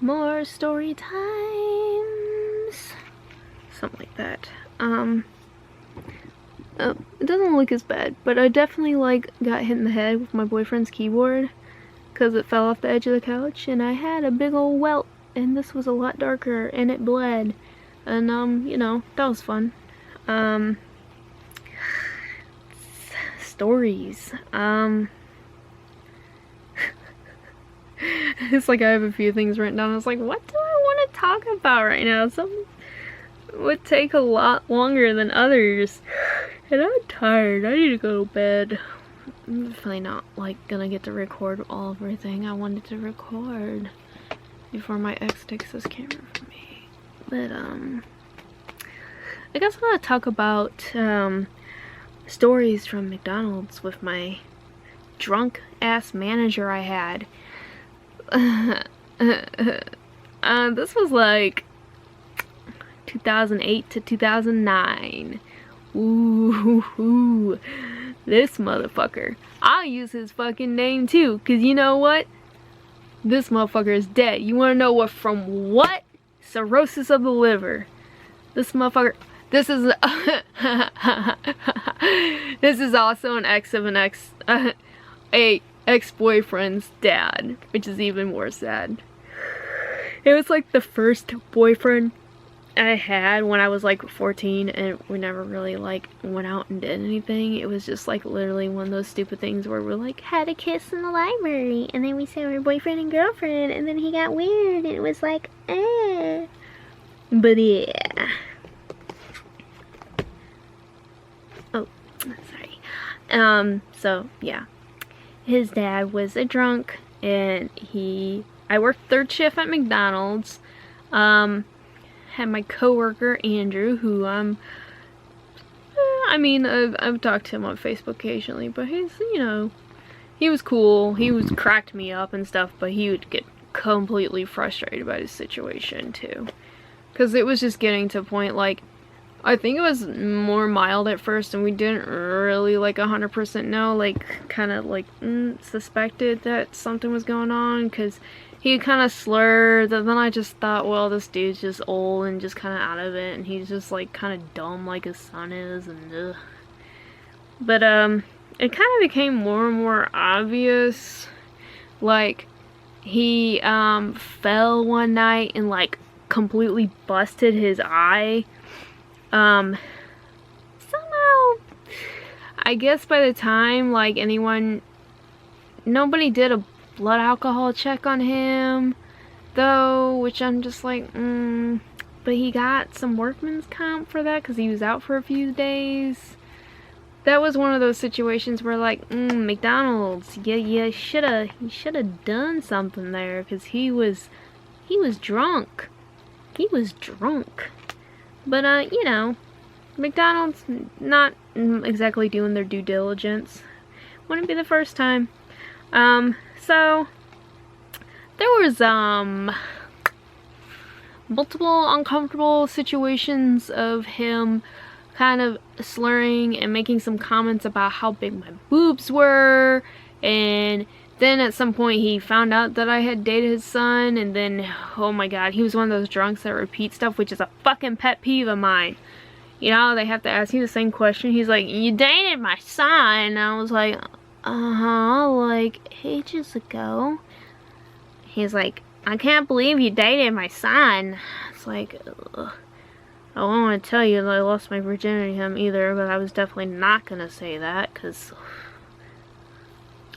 more story times. Something like that. It doesn't look as bad, but I definitely like got hit in the head with my boyfriend's keyboard because it fell off the edge of the couch and I had a big old welt, and this was a lot darker and it bled. And you know, that was fun. Stories. It's like I have a few things written down. I was like, what do I want to talk about right now? Some would take a lot longer than others. And I'm tired. I need to go to bed. I'm definitely not like gonna get to record all of everything I wanted to record before my ex takes this camera from me. But I guess I'm gonna talk about stories from McDonald's with my drunk ass manager I had. This was like 2008 to 2009. Ooh, this motherfucker. I'll use his fucking name too, cause you know what? This motherfucker is dead. You wanna know what from what? Cirrhosis of the liver. This motherfucker. This is this is also an ex of an ex, a ex-boyfriend's dad, which is even more sad. It was like the first boyfriend I had when I was like 14, and we never really like went out and did anything. It was just like literally one of those stupid things where we're like had a kiss in the library, and then we said we were boyfriend and girlfriend, and then he got weird and it was like but yeah. Oh, sorry. So yeah, his dad was a drunk, and I worked third shift at McDonald's. Had my coworker Andrew, who I mean, I've talked to him on Facebook occasionally, but he's, you know, he was cool. He was cracked me up and stuff, but he would get completely frustrated by his situation too, because it was just getting to a point like, I think it was more mild at first, and we didn't really like 100% know, like kind of like suspected that something was going on, because he kind of slurred, and then I just thought, well, this dude's just old and just kind of out of it, and he's just like kind of dumb like his son is, and ugh. But it kind of became more and more obvious. Like, he fell one night and like completely busted his eye. Somehow, I guess by the time like nobody did a blood alcohol check on him though, which I'm just like, but he got some workman's comp for that because he was out for a few days. That was one of those situations where like, McDonald's, you shoulda done something there, because he was drunk. He was drunk. But you know, McDonald's not exactly doing their due diligence. Wouldn't be the first time. So there was multiple uncomfortable situations of him kind of slurring and making some comments about how big my boobs were, and then at some point he found out that I had dated his son, and then, oh my god, he was one of those drunks that repeat stuff, which is a fucking pet peeve of mine. You know, they have to ask you the same question. He's like, you dated my son? And I was like, like ages ago. He's like, I can't believe you dated my son. It's like, ugh. I don't want to tell you that I lost my virginity to him either, but I was definitely not gonna say that, because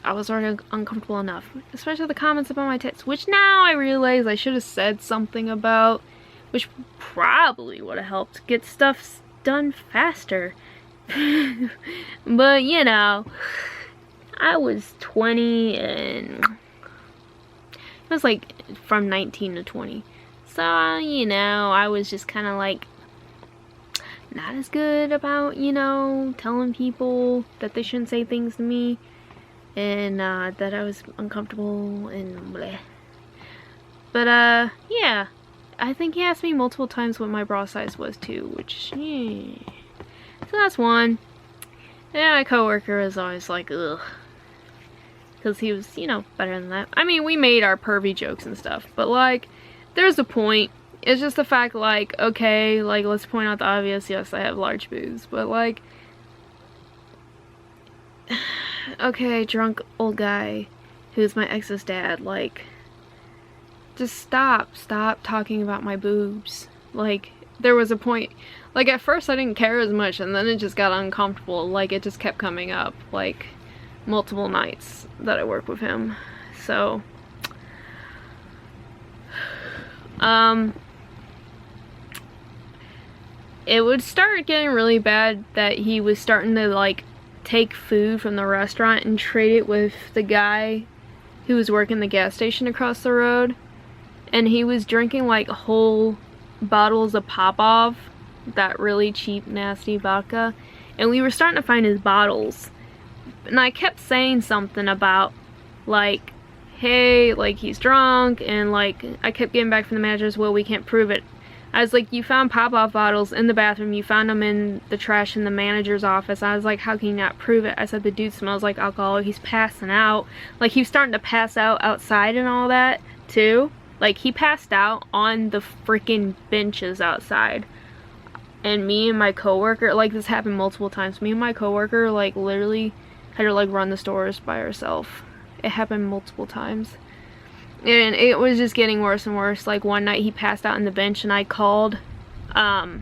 I was already uncomfortable enough. Especially the comments about my tits, which now I realize I should have said something about, which probably would have helped get stuff done faster. But you know, I was 20, and it was like from 19 to 20. So, you know, I was just kind of like not as good about, you know, telling people that they shouldn't say things to me, and that I was uncomfortable and bleh. But yeah, I think he asked me multiple times what my bra size was too, which, yeah. So that's one. And my coworker was always like, ugh, because he was, you know, better than that. I mean, we made our pervy jokes and stuff, but like, there's a point. It's just the fact, like, okay, like, let's point out the obvious. Yes, I have large boobs, but, like, okay, drunk old guy who's my ex's dad, like, just stop talking about my boobs. Like, there was a point, like, at first I didn't care as much, and then it just got uncomfortable. Like, it just kept coming up, like, multiple nights that I worked with him. So, it would start getting really bad that he was starting to, like, take food from the restaurant and trade it with the guy who was working the gas station across the road. And he was drinking, like, whole bottles of Popov, that really cheap, nasty vodka. And we were starting to find his bottles. And I kept saying something about, like, hey, like, he's drunk. And, like, I kept getting back from the managers, well, we can't prove it. I was like, you found Popov bottles in the bathroom. You found them in the trash in the manager's office. I was like, how can you not prove it? I said, the dude smells like alcohol. He's passing out. Like, he was starting to pass out outside and all that, too. Like, he passed out on the freaking benches outside. And me and my coworker, like, this happened multiple times. Me and my coworker, like, literally had to, like, run the stores by herself. It happened multiple times. And it was just getting worse and worse. Like, one night he passed out on the bench, and I called the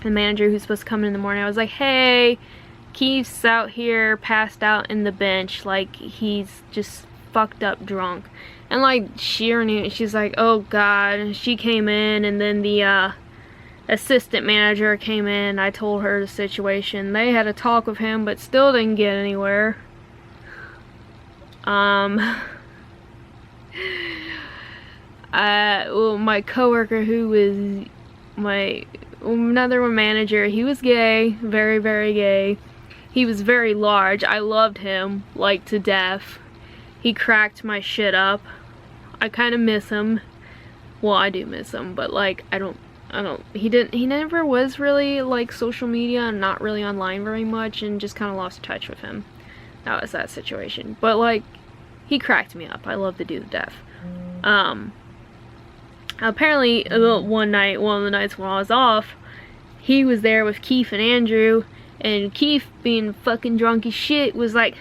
manager who's supposed to come in the morning. I was like, hey, Keith's out here passed out in the bench. Like, he's just fucked up drunk. And, like, she's like, oh god. And she came in, and then the assistant manager came in. I told her the situation. They had a talk with him, but still didn't get anywhere. Well, my coworker, who was another manager, he was gay, very, very gay. He was very large. I loved him, like, to death. He cracked my shit up. I kind of miss him. Well, I do miss him, but, like, he never was really, like, social media and not really online very much, and just kind of lost touch with him. That was that situation. But, like, he cracked me up. I love the dude to death. Apparently, one of the nights when I was off, he was there with Keith and Andrew, and Keith, being fucking drunk as shit, was like,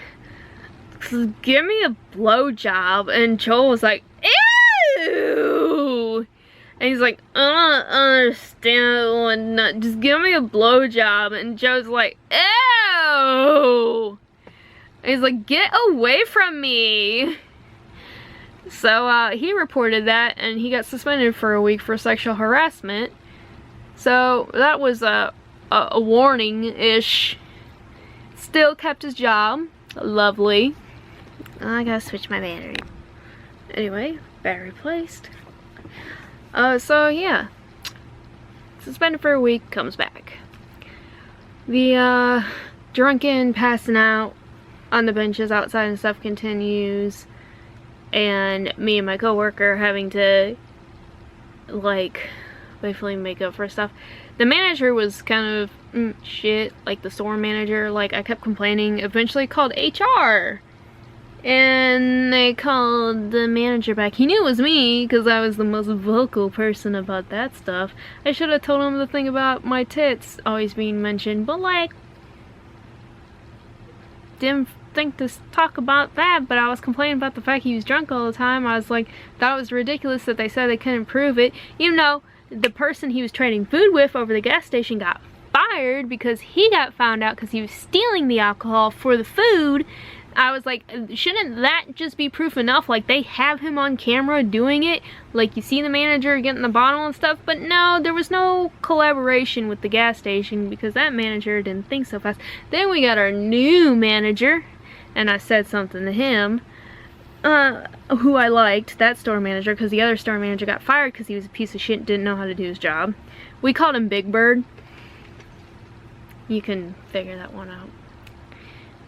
give me a blowjob, and Joel was like, ew! And he's like, I don't understand, just give me a blowjob, and Joe's like, ew! And he's like, get away from me! So, he reported that, and he got suspended for a week for sexual harassment. So, that was a warning-ish. Still kept his job. Lovely. I gotta switch my battery. Anyway, battery placed. So, yeah. Suspended for a week, comes back. The, drunken, passing out on the benches outside and stuff continues. And me and my coworker having to, like, basically make up for stuff. The manager was kind of shit, like the store manager. Like, I kept complaining. Eventually called HR, and they called the manager back. He knew it was me because I was the most vocal person about that stuff. I should have told him the thing about my tits always being mentioned, but, like, didn't think to talk about that. But I was complaining about the fact he was drunk all the time. I was like, that was ridiculous that they said they couldn't prove it. Even though the person he was trading food with over the gas station got fired because he got found out because he was stealing the alcohol for the food. I was like, shouldn't that just be proof enough? Like, they have him on camera doing it. Like, you see the manager getting the bottle and stuff. But no, there was no collaboration with the gas station because that manager didn't think so fast. Then we got our new manager, and I said something to him, who I liked, that store manager, because the other store manager got fired because he was a piece of shit and didn't know how to do his job. We called him Big Bird. You can figure that one out.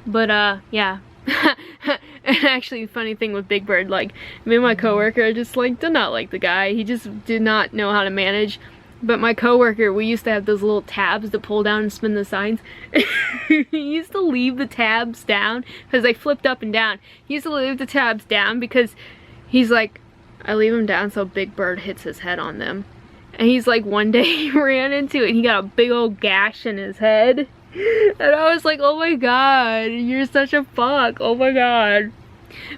But, yeah. And actually, the funny thing with Big Bird, like, me and my coworker just, like, did not like the guy. He just did not know how to manage. But my coworker, we used to have those little tabs to pull down and spin the signs. He used to leave the tabs down because they flipped up and down. He used to leave the tabs down because he's like, I leave him down so Big Bird hits his head on them. And he's like, one day he ran into it and he got a big old gash in his head. And I was like, oh my god, you're such a fuck, oh my god.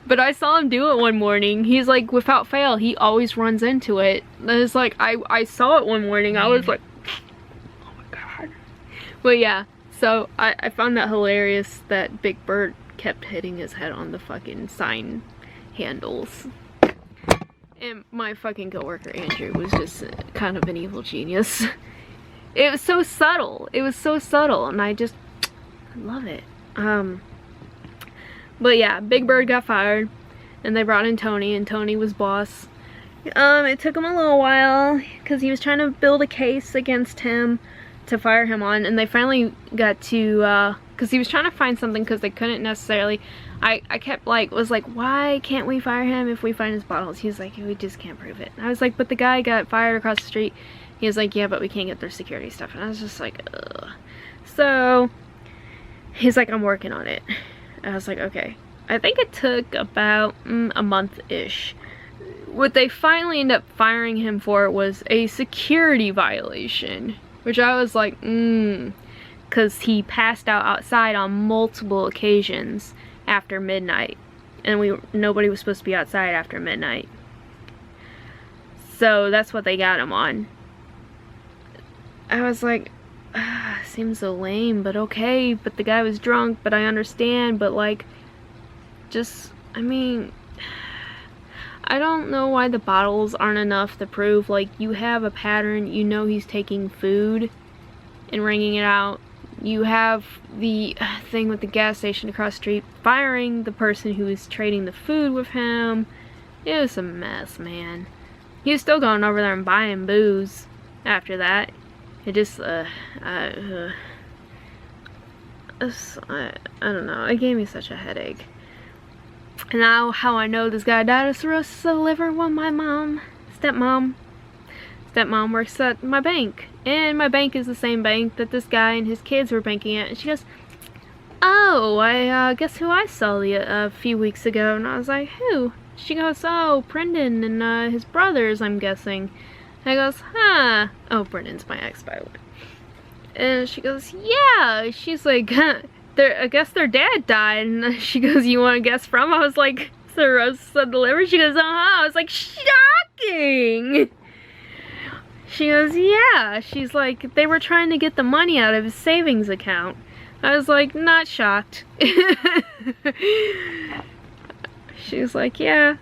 But I saw him do it one morning. He's like, without fail, he always runs into it. And it's like, I saw it one morning, I was like, oh my god. But yeah, so I found that hilarious that Big Bird kept hitting his head on the fucking sign handles. And my fucking coworker Andrew was just kind of an evil genius. It was so subtle. It was so subtle, and I love it. But yeah, Big Bird got fired, and they brought in Tony, and Tony was boss. It took him a little while because he was trying to build a case against him to fire him on, and they finally got to because he was trying to find something because they couldn't necessarily. I kept was like, why can't we fire him if we find his bottles? He's like, we just can't prove it. And I was like, but the guy got fired across the street. He was like, yeah, but we can't get their security stuff. And I was just like, ugh. So he's like, I'm working on it. And I was like, okay. I think it took about a month-ish. What they finally ended up firing him for was a security violation, which I was like, because he passed out outside on multiple occasions after midnight, and nobody was supposed to be outside after midnight. So that's what they got him on. I was like, seems so lame, but okay, but the guy was drunk, but I understand, but like, I mean, I don't know why the bottles aren't enough to prove, like, you have a pattern, you know he's taking food and wringing it out. You have the thing with the gas station across the street firing the person who was trading the food with him. It was a mess, man. He was still going over there and buying booze after that. It just, I don't know. It gave me such a headache. And now how I know this guy died of cirrhosis of the liver, well, my stepmom works at my bank. And my bank is the same bank that this guy and his kids were banking at. And she goes, oh, I guess who I saw a few weeks ago. And I was like, who? She goes, oh, Brendan and his brothers, I'm guessing. And I goes, huh. Oh, Brendan's my ex, by the way. And she goes, yeah. She's like, I guess their dad died. And she goes, you want to guess from? I was like, cirrhosis of the liver? She goes, uh-huh. I was like, shocking. She goes, yeah. She's like, they were trying to get the money out of his savings account. I was like, not shocked. She's like, yeah.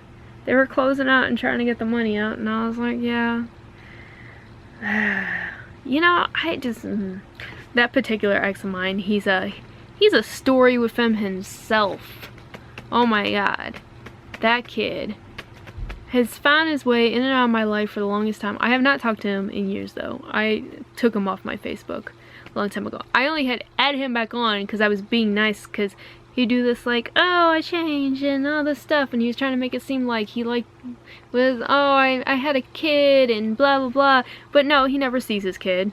They were closing out and trying to get the money out. And I was like, yeah. You know, that particular ex of mine, he's a story within himself. Oh my god. That kid has found his way in and out of my life for the longest time. I have not talked to him in years, though. I took him off my Facebook a long time ago. I only had to add him back on because I was being nice, because he'd do this like, oh, I changed and all this stuff, and he was trying to make it seem like he was, oh, I had a kid and blah blah blah. But no, he never sees his kid.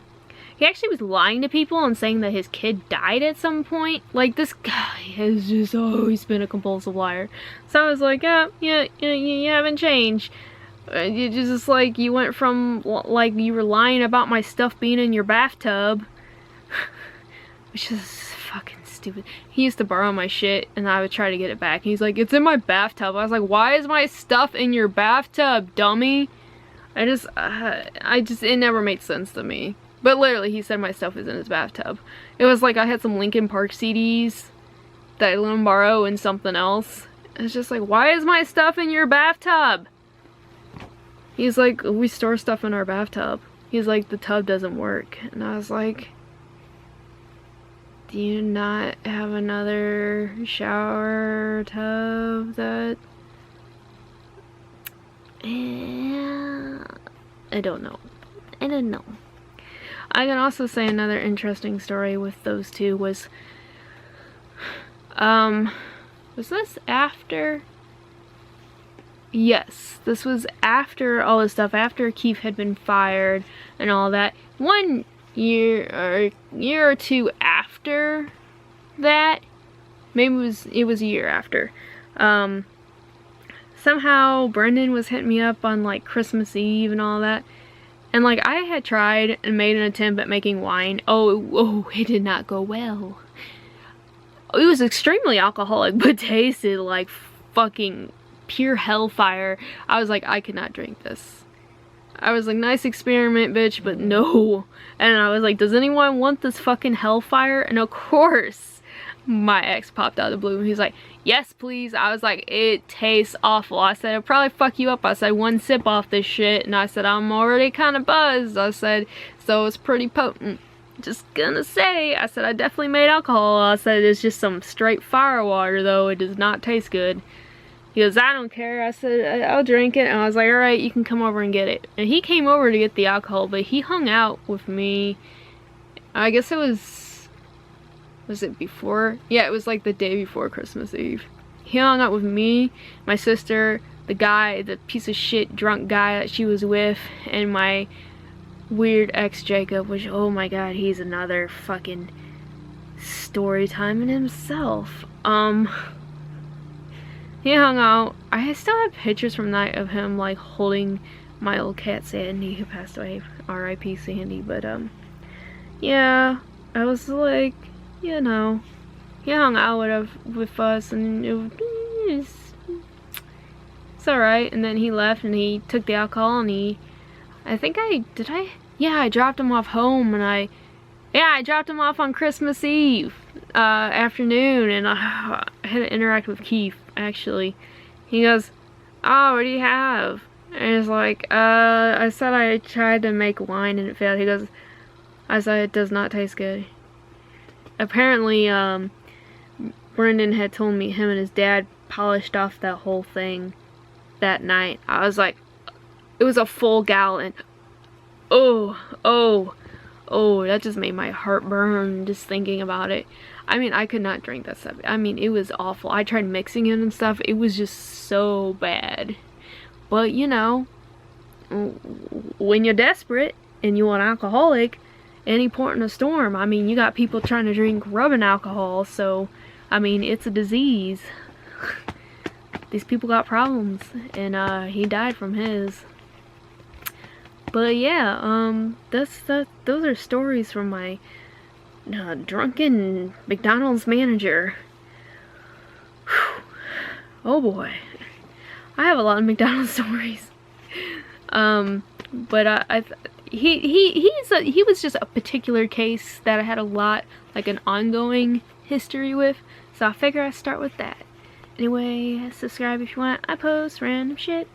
He actually was lying to people and saying that his kid died at some point. Like, this guy has just always been a compulsive liar. So I was like, yeah, you haven't changed. You just, like, you went from, like, you were lying about my stuff being in your bathtub. Which is fucking stupid. He used to borrow my shit and I would try to get it back. He's like, it's in my bathtub. I was like, why is my stuff in your bathtub, dummy? It never made sense to me. But literally, he said my stuff is in his bathtub. It was like I had some Linkin Park CDs that I let him borrow and something else. It's just like, why is my stuff in your bathtub? He's like, we store stuff in our bathtub. He's like, the tub doesn't work. And I was like, do you not have another shower tub that... I don't know. I don't know. I can also say another interesting story with those two was this after? Yes, this was after all this stuff, after Keith had been fired and all that. 1 year or a year or two after that, maybe it was a year after. somehow Brendan was hitting me up on like Christmas Eve and all that. And like I had tried and made an attempt at making wine. Oh, it did not go well. It was extremely alcoholic, but tasted like fucking pure hellfire. I was like, I could not drink this. I was like, nice experiment, bitch, but no. And I was like, does anyone want this fucking hellfire? And of course, my ex popped out of the blue. He's like, yes, please. I was like, it tastes awful. I said, it'll probably fuck you up. I said, one sip off this shit. And I said, I'm already kind of buzzed. I said, so it's pretty potent. Just gonna say, I said, I definitely made alcohol. I said, it's just some straight fire water, though. It does not taste good. He goes, I don't care. I said, I'll drink it. And I was like, alright, you can come over and get it. And he came over to get the alcohol, but he hung out with me. I guess it was it before? Yeah, it was like the day before Christmas Eve. He hung out with me, my sister, the guy, the piece of shit drunk guy that she was with, and my weird ex Jacob, which, oh my god, he's another fucking story time in himself. He hung out. I still have pictures from that of him like holding my old cat Sandy, who passed away, R.I.P. Sandy. But yeah, I was like, you know, he hung out with us, and it's alright. And then he left, and he took the alcohol, and I dropped him off home, and I dropped him off on Christmas Eve afternoon, and I had to interact with Keith, actually. He goes, oh, what do you have? And it's like, I said I tried to make wine and it failed. He goes, I said, it does not taste good. Apparently, Brendan had told me him and his dad polished off that whole thing that night. I was like, it was a full gallon. Oh, that just made my heart burn just thinking about it. I mean, I could not drink that stuff. I mean, it was awful. I tried mixing it and stuff. It was just so bad. But, you know, when you're desperate and you're an alcoholic, any port in a storm, I mean, you got people trying to drink rubbing alcohol, so, I mean, it's a disease. These people got problems, and he died from his. But yeah, those are stories from my drunken McDonald's manager. Whew. Oh boy, I have a lot of McDonald's stories. But he was just a particular case that I had a lot, like an ongoing history with. So I figure I start with that. Anyway, subscribe if you want. I post random shit.